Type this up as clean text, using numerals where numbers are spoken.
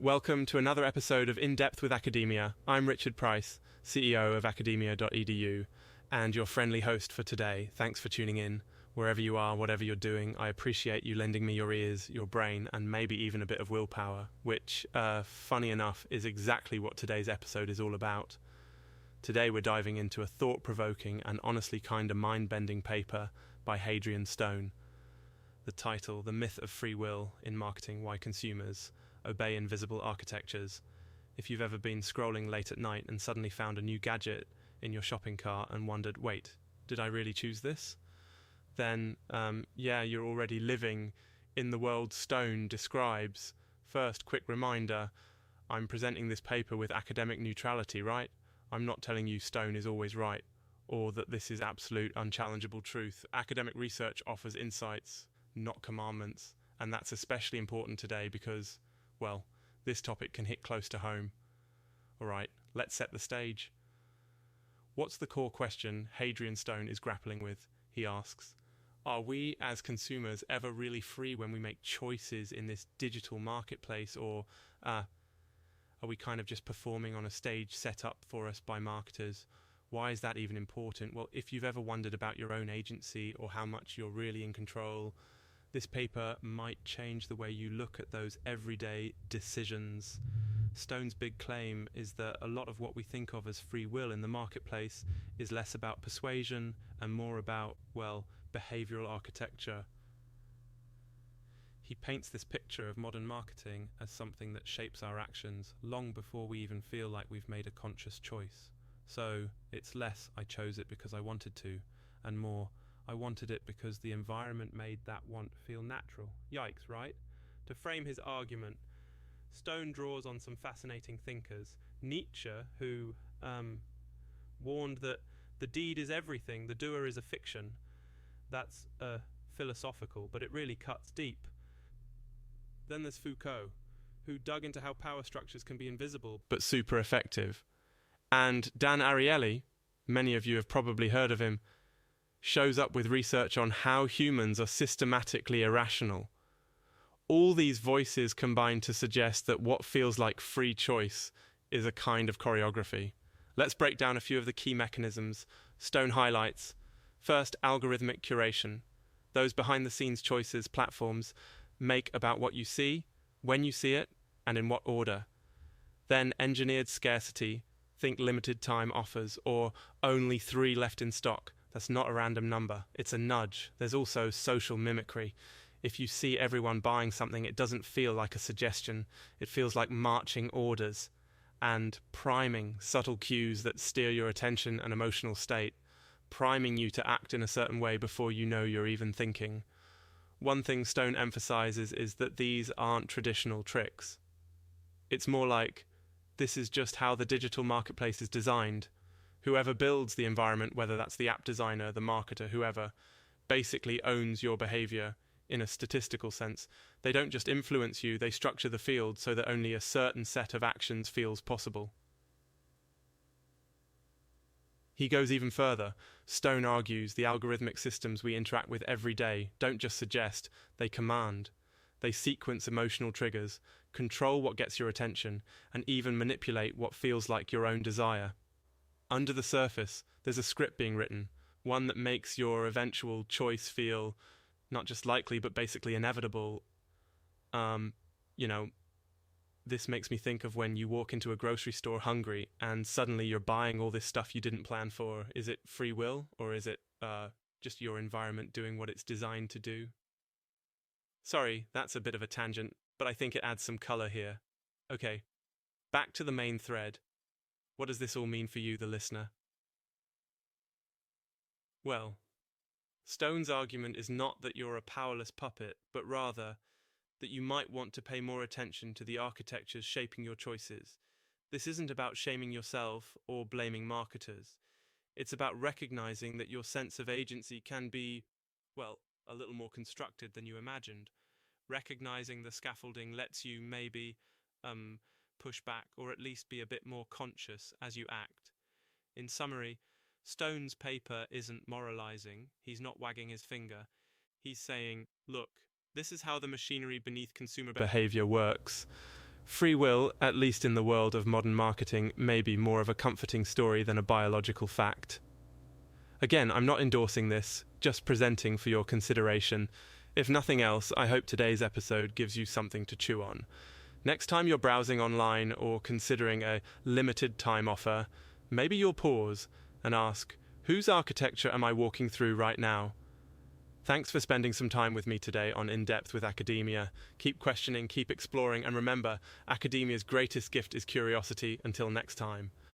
Welcome to another episode of In Depth with Academia. I'm Richard Price, CEO of academia.edu, and your friendly host for today. Thanks for tuning in. Wherever you are, whatever you're doing, I appreciate you lending me your ears, your brain, and maybe even a bit of willpower, which, funny enough, is exactly what today's episode is all about. Today we're diving into a thought-provoking and honestly kinda mind-bending paper by Hadrian Stone. The title, The Myth of Free Will in Marketing, Why Consumers Obey Invisible Architectures. If you've ever been scrolling late at night and suddenly found a new gadget in your shopping cart and wondered, wait, did I really choose this? Then, you're already living in the world Stone describes. First, quick reminder, I'm presenting this paper with academic neutrality, right? I'm not telling you Stone is always right, or that this is absolute unchallengeable truth. Academic research offers insights, not commandments, and that's especially important today because, well, this topic can hit close to home. Alright, let's set the stage. What's the core question Hadrian Stone is grappling with? He asks. Are we as consumers ever really free when we make choices in this digital marketplace, or are we kind of just performing on a stage set up for us by marketers? Why is that even important? Well, if you've ever wondered about your own agency or how much you're really in control, this paper might change the way you look at those everyday decisions. Stone's big claim is that a lot of what we think of as free will in the marketplace is less about persuasion and more about, well, behavioral architecture. He paints this picture of modern marketing as something that shapes our actions long before we even feel like we've made a conscious choice. So it's less I chose it because I wanted to, and more I wanted it because the environment made that want feel natural. Yikes, right? To frame his argument, Stone draws on some fascinating thinkers. Nietzsche, who warned that the deed is everything, the doer is a fiction. That's philosophical, but it really cuts deep. Then there's Foucault, who dug into how power structures can be invisible but super effective. And Dan Ariely, many of you have probably heard of him, shows up with research on how humans are systematically irrational. All these voices combine to suggest that what feels like free choice is a kind of choreography. Let's break down a few of the key mechanisms Stone highlights. First, algorithmic curation. Those behind-the-scenes choices platforms make about what you see, when you see it, and in what order. Then engineered scarcity. Think limited time offers, or only 3 left in stock. That's not a random number, it's a nudge. There's also social mimicry. If you see everyone buying something, it doesn't feel like a suggestion. It feels like marching orders. And priming, subtle cues that steer your attention and emotional state, priming you to act in a certain way before you know you're even thinking. One thing Stone emphasizes is that these aren't traditional tricks. It's more like, this is just how the digital marketplace is designed. Whoever builds the environment, whether that's the app designer, the marketer, whoever, basically owns your behavior in a statistical sense. They don't just influence you, they structure the field so that only a certain set of actions feels possible. He goes even further. Stone argues the algorithmic systems we interact with every day don't just suggest, they command. They sequence emotional triggers, control what gets your attention, and even manipulate what feels like your own desire. Under the surface, there's a script being written, one that makes your eventual choice feel not just likely, but basically inevitable. This makes me think of when you walk into a grocery store hungry and suddenly you're buying all this stuff you didn't plan for. Is it free will, or is it just your environment doing what it's designed to do? Sorry, that's a bit of a tangent, but I think it adds some color here. Okay, back to the main thread. What does this all mean for you, the listener? Well, Stone's argument is not that you're a powerless puppet, but rather that you might want to pay more attention to the architectures shaping your choices. This isn't about shaming yourself or blaming marketers. It's about recognizing that your sense of agency can be, well, a little more constructed than you imagined. Recognizing the scaffolding lets you maybe push back, or at least be a bit more conscious as you act. In summary, Stone's paper isn't moralizing, he's not wagging his finger. He's saying, look, this is how the machinery beneath consumer behavior works. Free will, at least in the world of modern marketing, may be more of a comforting story than a biological fact. Again, I'm not endorsing this, just presenting for your consideration. If nothing else, I hope today's episode gives you something to chew on. Next time you're browsing online or considering a limited time offer, maybe you'll pause and ask, whose architecture am I walking through right now? Thanks for spending some time with me today on In Depth with Academia. Keep questioning, keep exploring, and remember, academia's greatest gift is curiosity. Until next time.